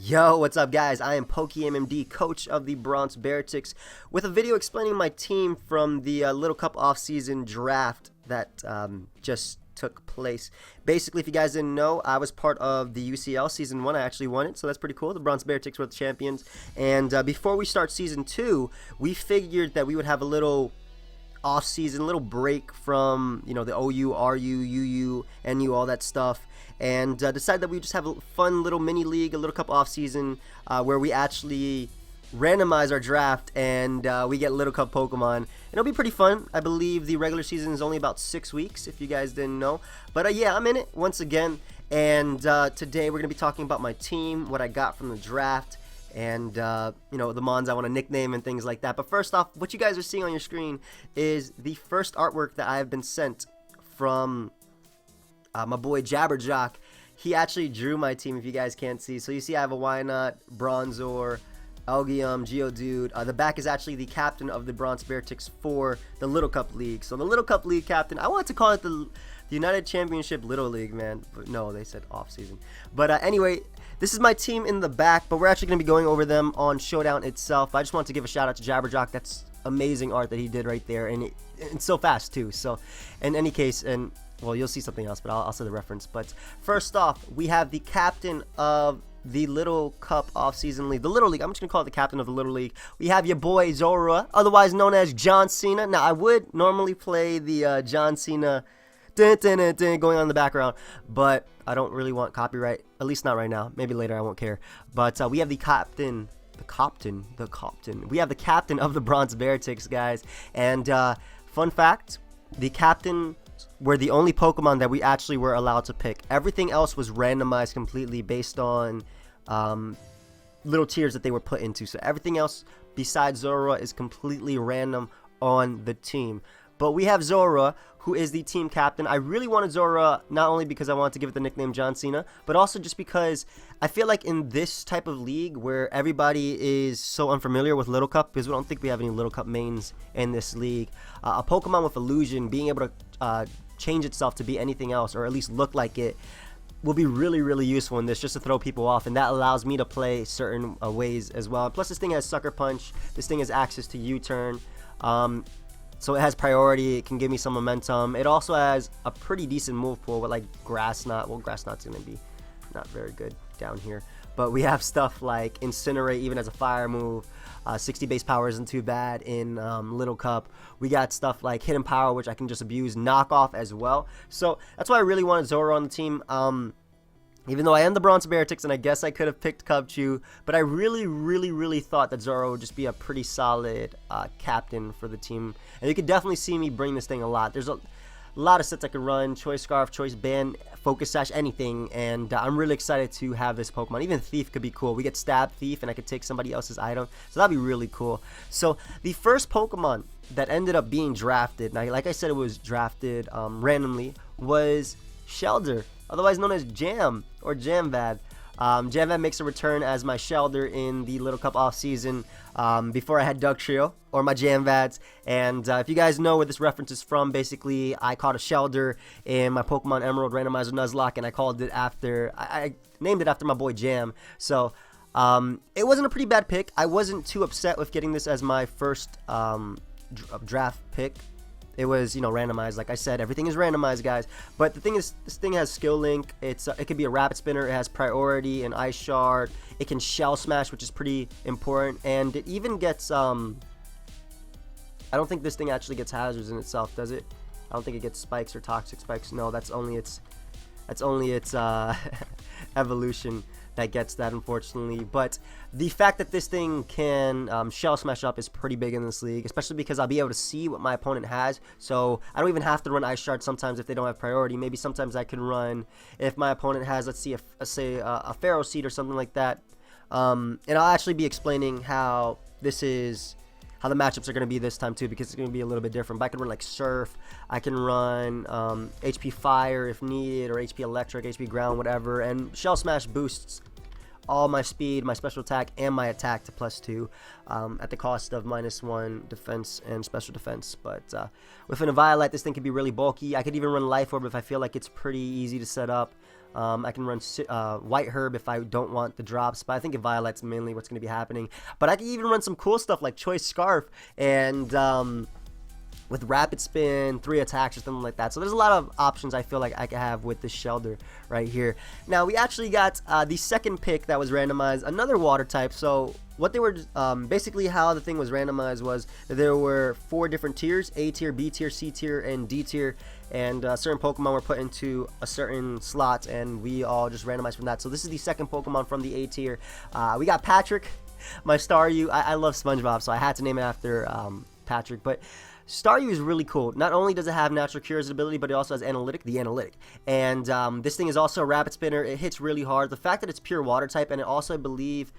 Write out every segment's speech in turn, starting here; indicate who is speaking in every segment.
Speaker 1: Yo, what's up guys? I am PokeaimMD, coach of the Bronx Beartics, with a video explaining my team from the Little Cup offseason draft that just took place. Basically, if you guys didn't know, I was part of the UCL Season 1. I actually won it, so that's pretty cool. The Bronx Beartics were the champions. And before we start Season 2, we figured that we would have a little off-season, little break from, you know, the OU, RU, UU, NU, all that stuff, and decided that we would just have a fun little mini league, a little cup off-season, where we actually randomize our draft and we get little cup Pokemon, and it'll be pretty fun. I believe the regular season is only about 6 weeks, if you guys didn't know, but yeah, I'm in it once again, and today we're gonna be talking about my team, what I got from the draft, and you know, the mons I want to nickname and things like that. But first off, what you guys are seeing on your screen is the first artwork that I have been sent from my boy Jabberjock. He actually drew my team, if you guys can't see. So you see I have a Wynot, Bronzor, Elgium, Geodude. The back is actually the captain of the Bronx Beartics for the Little Cup League. So the Little Cup League captain, I wanted to call it the United Championship Little League, man. But no, they said off season. But anyway, this is my team in the back, but we're actually going to be going over them on Showdown itself. I just want to give a shout out to Jabberjock. That's amazing art that he did right there, and it's so fast too. So in any case, and well, you'll see something else, but I'll say the reference. But first off, we have the captain of the Little Cup Off-Season League, the Little League. I'm just going to call it the captain of the Little League. We have your boy Zorua, otherwise known as John Cena. Now, I would normally play the John Cena dun, dun, dun, dun, going on in the background, but I don't really want copyright, at least not right now. Maybe later, I won't care. But we have the captain. We have the captain of the Bronx Beartics, guys. And fun fact, the captain were the only Pokemon that we actually were allowed to pick. Everything else was randomized completely based on little tiers that they were put into. So everything else besides Zorua is completely random on the team. But we have Zorua, who is the team captain. I really wanted Zorua not only because I wanted to give it the nickname John Cena, but also just because I feel like in this type of league where everybody is so unfamiliar with Little Cup, because we don't think we have any Little Cup mains in this league, a Pokemon with Illusion being able to change itself to be anything else, or at least look like it, will be really, really useful in this, just to throw people off, and that allows me to play certain ways as well. Plus, this thing has Sucker Punch. This thing has access to U-Turn. So it has priority. It can give me some momentum. It also has a pretty decent move pool with like Grass Knot. Well, Grass Knot's going to be not very good down here. But we have stuff like Incinerate even as a fire move. 60 base power isn't too bad in Little Cup. We got stuff like Hidden Power, which I can just abuse. Knockoff as well. So that's why I really wanted Zorua on the team. Even though I am the Bronx Beartics, and I guess I could have picked Cubchoo, but I really thought that Zorua would just be a pretty solid captain for the team. And you could definitely see me bring this thing a lot. There's a lot of sets I could run, Choice Scarf, Choice Band, Focus Sash, anything, and I'm really excited to have this Pokemon. Even Thief could be cool. We get Stab Thief, and I could take somebody else's item, so that'd be really cool. So the first Pokemon that ended up being drafted, now like I said, it was drafted randomly, was Shelder, otherwise known as Jam or Jamvad. Jamvad makes a return as my Shelder in the Little Cup off-season before I had Dugtrio or my Jamvads. And if you guys know where this reference is from, basically I caught a Shelder in my Pokemon Emerald Randomizer Nuzlocke, and I called it after, I named it after my boy Jam. So it wasn't a pretty bad pick. I wasn't too upset with getting this as my first draft pick. It was, you know, randomized. Like I said, everything is randomized, guys. But the thing is, this thing has Skill Link. It could be a Rapid Spinner. It has Priority and Ice Shard. It can Shell Smash, which is pretty important. And it even gets, I don't think this thing actually gets hazards in itself, does it? I don't think it gets spikes or toxic spikes. No, that's only its evolution that gets that, unfortunately. But the fact that this thing can Shell Smash up is pretty big in this league, especially because I'll be able to see what my opponent has. So I don't even have to run Ice Shard sometimes if they don't have priority. Maybe sometimes I can run if my opponent has, let's see, say a Pharaoh Seed or something like that. And I'll actually be explaining how this is, how the matchups are going to be this time too, because it's going to be a little bit different. But I can run like Surf, I can run HP Fire if needed, or HP Electric, HP Ground, whatever. And Shell Smash boosts all my speed, my special attack, and my attack to +2 at the cost of -1 defense and special defense. But with an Eviolite, this thing can be really bulky. I could even run Life Orb if I feel like it's pretty easy to set up. I can run White Herb if I don't want the drops, but I think Violet's mainly what's going to be happening. But I can even run some cool stuff like Choice Scarf and with Rapid Spin, 3 attacks or something like that. So there's a lot of options I feel like I could have with this Shelter right here. Now, we actually got the second pick that was randomized, another water type. So what they were, basically how the thing was randomized was there were 4 different tiers: A tier, B tier, C tier, and D tier. And certain Pokemon were put into a certain slot, and we all just randomized from that. So this is the second Pokemon from the A tier. We got Patrick, my Staryu. I love SpongeBob, so I had to name it after Patrick. But Staryu is really cool. Not only does it have Natural Cure's ability, but it also has the Analytic. And this thing is also a Rapid Spinner. It hits really hard. The fact that it's pure water type, and it also, I believe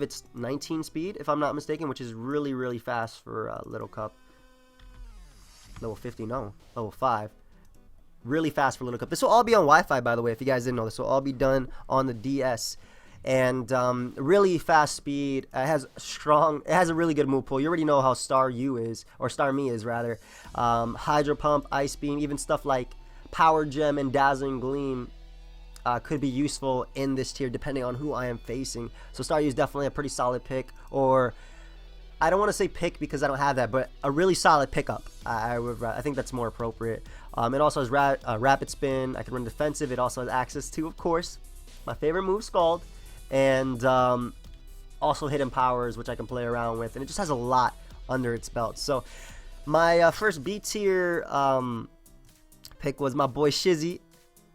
Speaker 1: it's 19 speed, if I'm not mistaken, which is really, really fast for Little Cup. Level 50, no, level 5. Really fast for Little Cup. This will all be on Wi-Fi, by the way, if you guys didn't know. This will all be done on the DS. And really fast speed. It has a really good move pool. You already know how Staryu is, or Starmie is rather. Hydro Pump, Ice Beam, even stuff like Power Gem and Dazzling Gleam could be useful in this tier depending on who I am facing. So Staryu is definitely a pretty solid pick, or I don't want to say pick because I don't have that, but a really solid pickup. I think that's more appropriate. It also has Rapid Spin. I can run defensive. It also has access to, of course, my favorite move, Scald, and also Hidden Powers, which I can play around with, and it just has a lot under its belt. So my first B tier pick was my boy Shizzy,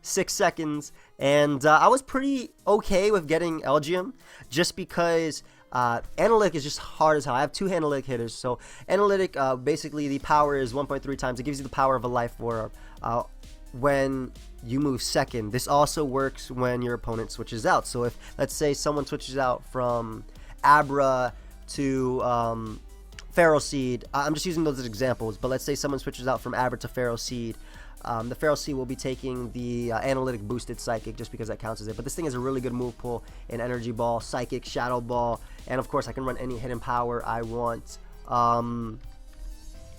Speaker 1: 6 seconds, and I was pretty okay with getting Elgium just because Analytic is just hard as hell. I have 2 Analytic hitters. So Analytic, basically the power is 1.3 times. It gives you the power of a Life Orb when you move second. This also works when your opponent switches out. So if, let's say, someone switches out from Abra to Feral Seed, I'm just using those as examples, but let's say someone switches out from Abra to Feral Seed, the Feral Seed will be taking the Analytic boosted Psychic just because that counts as it. But this thing is a really good move pool in Energy Ball, Psychic, Shadow Ball, and of course I can run any Hidden Power I want. And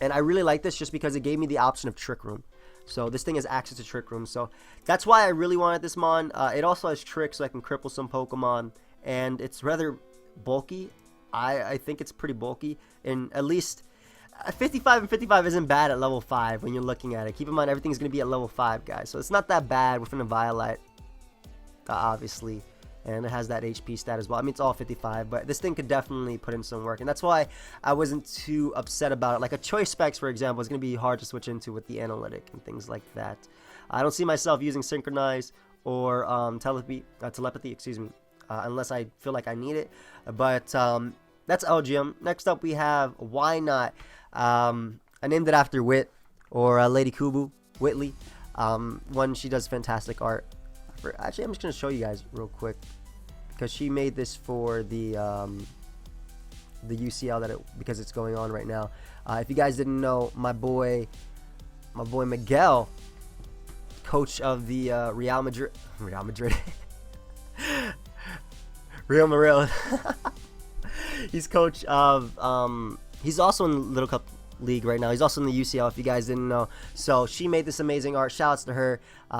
Speaker 1: I really like this just because it gave me the option of Trick Room. So this thing has access to Trick Room. So that's why I really wanted this Mon. It also has Trick, so I can cripple some Pokemon. And it's rather bulky. I think it's pretty bulky. And at least 55 and 55 isn't bad at level 5 when you're looking at it. Keep in mind, everything's going to be at level 5, guys. So it's not that bad within a Violet, obviously. And it has that HP stat as well. I mean, it's all 55, but this thing could definitely put in some work. And that's why I wasn't too upset about it. Like a Choice Specs, for example, is going to be hard to switch into with the Analytic and things like that. I don't see myself using Synchronize or telepathy, excuse me, unless I feel like I need it. But that's Elgium. Next up, we have Why Not. I named it after Wit, or Lady Kubu, Whitley. One, she does fantastic art. Actually, I'm just going to show you guys real quick, because she made this for the UCL because it's going on right now. If you guys didn't know, my boy Miguel, coach of the Real Madrid, he's coach of he's also in Little Cup League right now. He's also in the UCL, if you guys didn't know. So she made this amazing art. Shoutouts to her,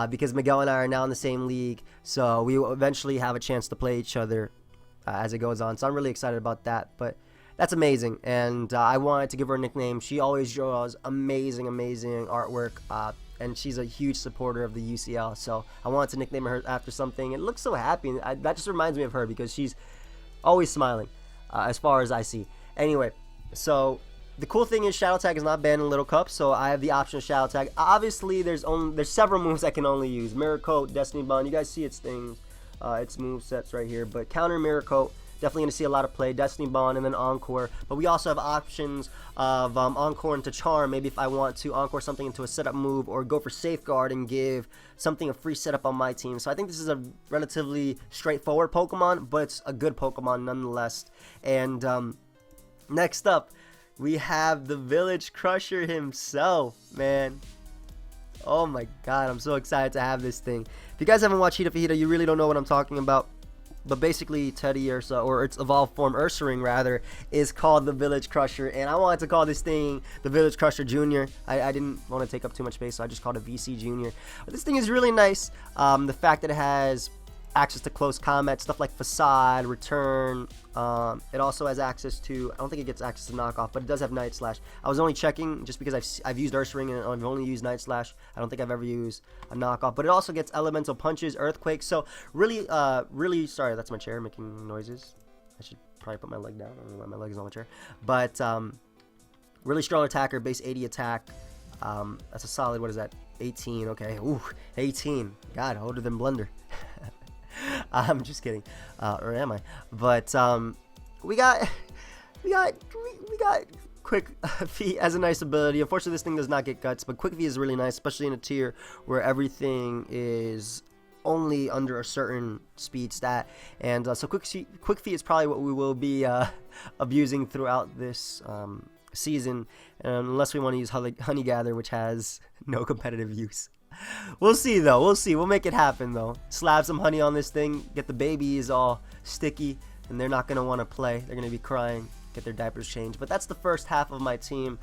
Speaker 1: because Miguel and I are now in the same league, so we will eventually have a chance to play each other as it goes on. So I'm really excited about that. But that's amazing, and I wanted to give her a nickname. She always draws amazing artwork, and she's a huge supporter of the UCL, so I wanted to nickname her after something. It looks so happy, and that just reminds me of her because she's always smiling, as far as I see. Anyway, so the cool thing is Shadow Tag is not banned in Little Cup, so I have the option of Shadow Tag. Obviously, there's several moves I can only use. Mirror Coat, Destiny Bond, you guys see its things, its move sets right here. But counter Mirror Coat, definitely going to see a lot of play. Destiny Bond and then Encore. But we also have options of Encore into Charm. Maybe if I want to Encore something into a setup move, or go for Safeguard and give something a free setup on my team. So I think this is a relatively straightforward Pokemon, but it's a good Pokemon nonetheless. And next up, we have the Village Crusher himself, man. Oh my god, I'm so excited to have this thing. If you guys haven't watched Hita Fajita, you really don't know what I'm talking about. But basically, Teddy Ursa, or its evolved form Ursaring rather, is called the Village Crusher, and I wanted to call this thing the Village Crusher Junior. I didn't want to take up too much space, so I just called it VC Junior. But this thing is really nice. The fact that it has access to close combat, stuff like Facade, Return. It also has access to, I don't think it gets access to Knockoff, but it does have Night Slash. I was only checking just because I've used Ursaring and I've only used Night Slash. I don't think I've ever used a Knockoff, but it also gets Elemental Punches, Earthquake. So really, sorry, that's my chair making noises. I should probably put my leg down. I don't know why my leg is on the chair. But really strong attacker, base 80 attack. That's a solid, what is that? 18, okay. Ooh, 18. God, older than Blender. I'm just kidding, or am I? But we got Quick Feet as a nice ability. Unfortunately, this thing does not get Guts, but Quick Feet is really nice, especially in a tier where everything is only under a certain speed stat. And so Quick Feet is probably what we will be abusing throughout this season, unless we want to use Honey Gather, which has no competitive use. We'll see, though. We'll see. We'll make it happen, though. Slap some honey on this thing. Get the babies all sticky, and they're not going to want to play. They're going to be crying. Get their diapers changed. But that's the first half of my team.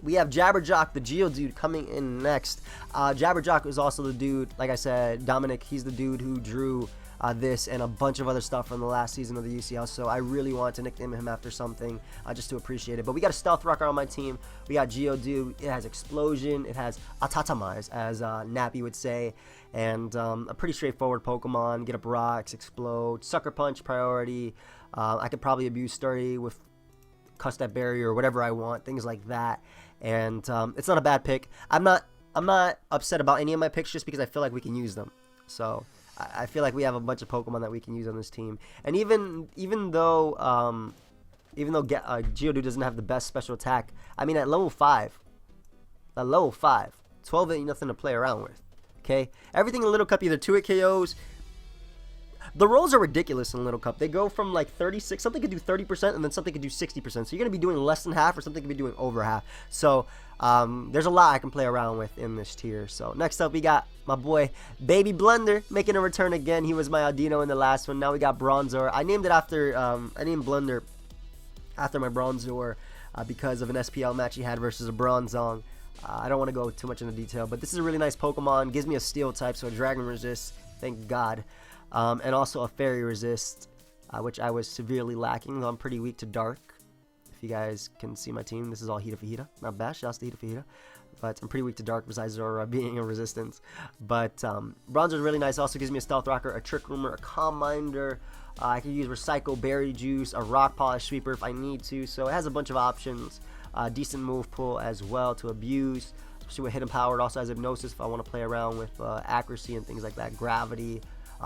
Speaker 1: We have Jabberjock, the Geodude, coming in next. Jabberjock is also the dude, like I said, Dominic. He's the dude who drew this and a bunch of other stuff from the last season of the UCL, so I really want to nickname him after something just to appreciate it. But we got a Stealth Rocker on my team. We got Geodude. It has Explosion. It has Atatamize, as Nappy would say, and a pretty straightforward Pokemon. Get up rocks, explode, Sucker Punch priority. I could probably abuse Sturdy with Cuss that Barrier or whatever I want, things like that. And it's not a bad pick. I'm not upset about any of my picks just because I feel like we can use them. So I feel like we have a bunch of Pokemon that we can use on this team. And even though Geodude doesn't have the best special attack, I mean at level 5, 12 ain't nothing to play around with. Okay, everything in Little Cup either 2-hit KOs. The rolls are ridiculous in Little Cup. They go from like 36, something could do 30%, and then something could do 60%. So you're gonna be doing less than half, or something could be doing over half. So there's a lot I can play around with in this tier. So next up, we got my boy Baby Blender making a return again. He was my Audino in the last one. Now we got Bronzor. I named it after I named Blender after my Bronzor because of an SPL match he had versus a Bronzong. I don't want to go too much into detail, but this is a really nice Pokemon. Gives me a Steel type, so a Dragon Resist. Thank God. And also a Fairy Resist, which I was severely lacking, though I'm pretty weak to Dark. If you guys can see my team, this is all Hita Fajita. Not bad, shouts to Hita Fajita. But I'm pretty weak to Dark besides Zora being a Resistance. But Bronzor is really nice. Also gives me a Stealth Rocker, a Trick Roomer, a Calm Minder. I can use Recycle, Berry Juice, a Rock Polish Sweeper if I need to. So it has a bunch of options. Decent move pool as well to abuse, especially with Hidden Power. It also has Hypnosis if I want to play around with accuracy and things like that. Gravity.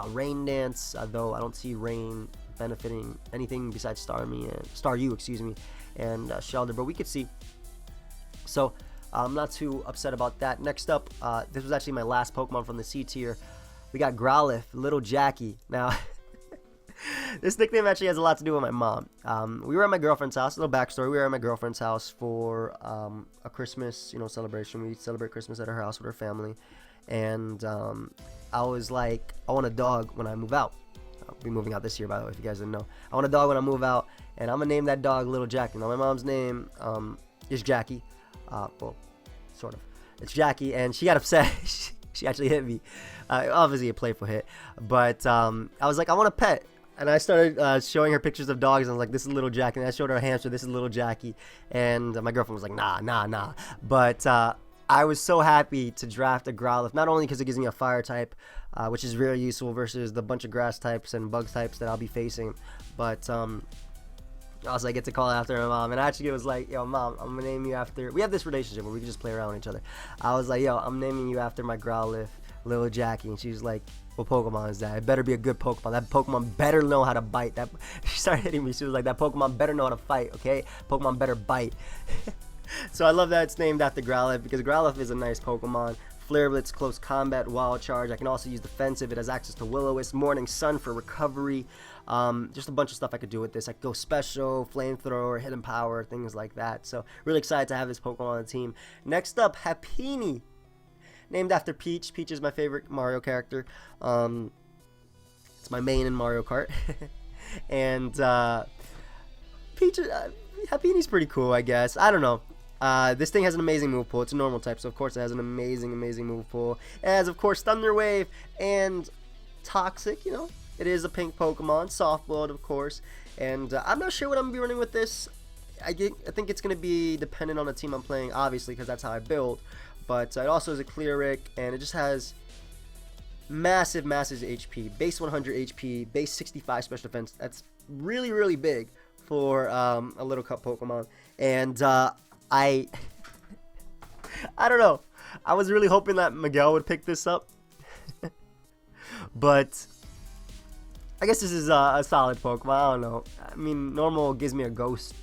Speaker 1: Rain Dance, though I don't see Rain benefiting anything besides Staryu, excuse me, and Shelter, but we could see. So I'm not too upset about that. Next up, this was actually my last Pokemon from the C tier. We got Growlithe, Little Jackie. Now, this nickname actually has a lot to do with my mom. We were at my girlfriend's house. A little backstory: we were at my girlfriend's house for a Christmas, celebration. We celebrate Christmas at her house with her family, and I was like, I want a dog when I move out. I'll be moving out this year, by the way, if you guys didn't know. I want a dog when I move out, and I'm going to name that dog Little Jackie. Now, my mom's name is Jackie. Well, sort of. It's Jackie, and she got upset. She actually hit me. Obviously, a playful hit. But I was like, I want a pet. And I started showing her pictures of dogs, and I was like, this is Little Jackie. And I showed her a hamster, this is Little Jackie. And my girlfriend was like, nah. But I was so happy to draft a Growlithe, not only because it gives me a fire type, which is very useful versus the bunch of grass types and bug types that I'll be facing, but also I get to call after my mom, and actually it was like, yo, Mom, I'm gonna name you after, we have this relationship where we can just play around with each other. I was like, yo, I'm naming you after my Growlithe, Little Jackie, and she was like, what Pokemon is that? It better be a good Pokemon. That Pokemon better know how to bite. She started hitting me. She was like, that Pokemon better know how to fight, okay? Pokemon better bite. So I love that it's named after Growlithe, because Growlithe is a nice Pokemon. Flare Blitz, Close Combat, Wild Charge. I can also use Defensive. It has access to Will-O-Wisp, Morning Sun for recovery. Just a bunch of stuff I could do with this. I could go Special, Flamethrower, Hidden Power, things like that. So really excited to have this Pokemon on the team. Next up, Happiny, named after Peach. Peach is my favorite Mario character. It's my main in Mario Kart. And Peach, Happy's pretty cool, I guess. I don't know. This thing has an amazing move pool. It's a normal type, so of course it has an amazing move pool. It has, of course, Thunder Wave and Toxic. You know, it is a pink Pokemon, soft boiled, of course. And I'm not sure what I'm gonna be running with this. I think it's gonna be dependent on the team I'm playing, obviously, because that's how I build. But it also is a Cleric, and it just has massive HP, base 100 HP, base 65 special defense. That's really big for a Little Cup Pokemon. And I don't know. I was really hoping that Miguel would pick this up, but I guess this is a solid Pokemon. I don't know. I mean, normal gives me a Ghost,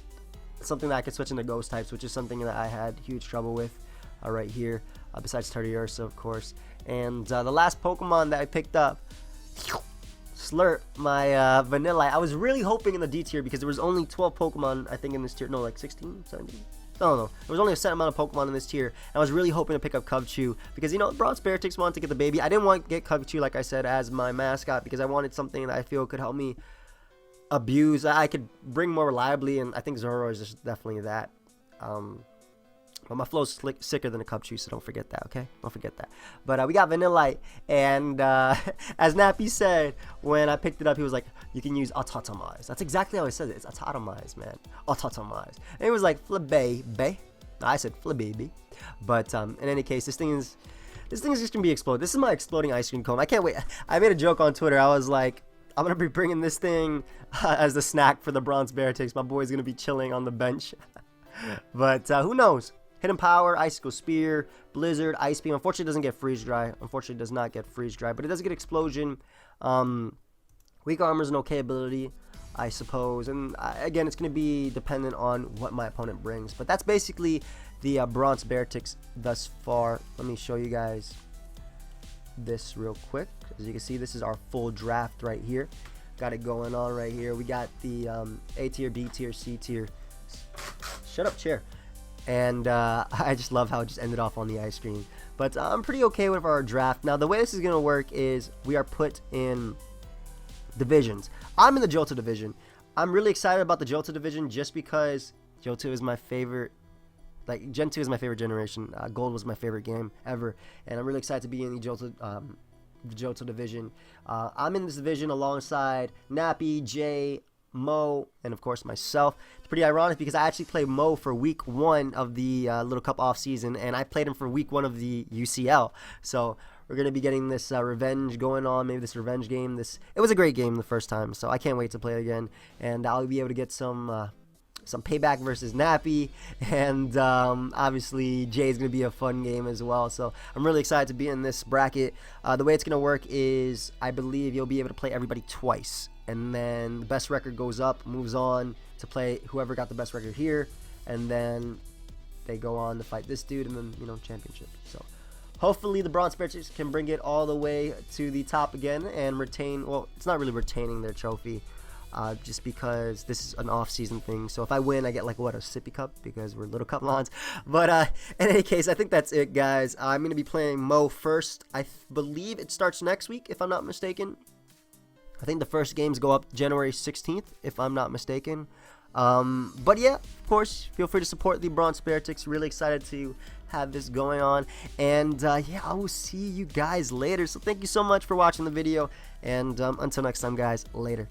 Speaker 1: something that I could switch into Ghost types, which is something that I had huge trouble with right here. Besides Tardioursa, of course. And the last Pokemon that I picked up, Slurp, my Vanillite. I was really hoping in the D tier because there was only 12 Pokemon, I think, in this tier. No, like 16, 17? I don't know. There was only a set amount of Pokemon in this tier. And I was really hoping to pick up Cubchoo because, you know, Bronx Beartics wanted to get the baby. I didn't want to get Cubchoo, like I said, as my mascot because I wanted something that I feel could help me abuse. I could bring more reliably, and I think Zoro is just definitely that. But my flow's sicker than a Cubchoo, so don't forget that, okay? Don't forget that. But we got Vanillite, and as Nappy said, when I picked it up, he was like, you can use Autotomize. That's exactly how he says it. It's Autotomize, man. Autotomize. And it was like, Flababy. I said Flababy. But in any case, this thing is just going to be exploded. This is my exploding ice cream cone. I can't wait. I made a joke on Twitter. I was like, I'm going to be bringing this thing as the snack for the Bronx Beartics. My boy's going to be chilling on the bench. But who knows? Hidden Power, Icicle Spear, Blizzard, Ice Beam. Unfortunately, it doesn't get Freeze Dry. Unfortunately, it does not get Freeze Dry, but it does get Explosion. Weak Armor is an okay ability, I suppose. And again, it's going to be dependent on what my opponent brings. But that's basically the Bronx Beartics thus far. Let me show you guys this real quick. As you can see, this is our full draft right here. Got it going on right here. We got the A tier, B tier, C tier. Shut up, chair. And I just love how it just ended off on the ice cream. But I'm pretty okay with our draft. Now, the way this is going to work is we are put in divisions. I'm in the Johto division. I'm really excited about the Johto division just because Johto is my favorite. Like, Gen 2 is my favorite generation. Gold was my favorite game ever. And I'm really excited to be in the Johto division. I'm in this division alongside Nappy, Jay, Mo, and of course myself. It's pretty ironic because I actually played Mo for week 1 of the Little Cup off season, and I played him for week 1 of the UCL. So we're gonna be getting this revenge going on, maybe this revenge game. It was a great game the first time, so I can't wait to play it again, and I'll be able to get some payback versus Nappy, and obviously Jay's gonna be a fun game as well. So I'm really excited to be in this bracket. The way it's gonna work is I believe you'll be able to play everybody twice. And then the best record goes up, moves on to play whoever got the best record here. And then they go on to fight this dude and then, you know, championship. So hopefully the Bronx Beartics can bring it all the way to the top again and retain, well, it's not really retaining their trophy just because this is an off-season thing. So if I win, I get like, what, a sippy cup because we're Little Cup Lons. But in any case, I think that's it, guys. I'm going to be playing Mo first. I believe it starts next week, if I'm not mistaken. I think the first games go up January 16th, if I'm not mistaken. But yeah, of course, feel free to support the Bronx Beartics. Really excited to have this going on. And yeah, I will see you guys later. So thank you so much for watching the video. And until next time, guys, later.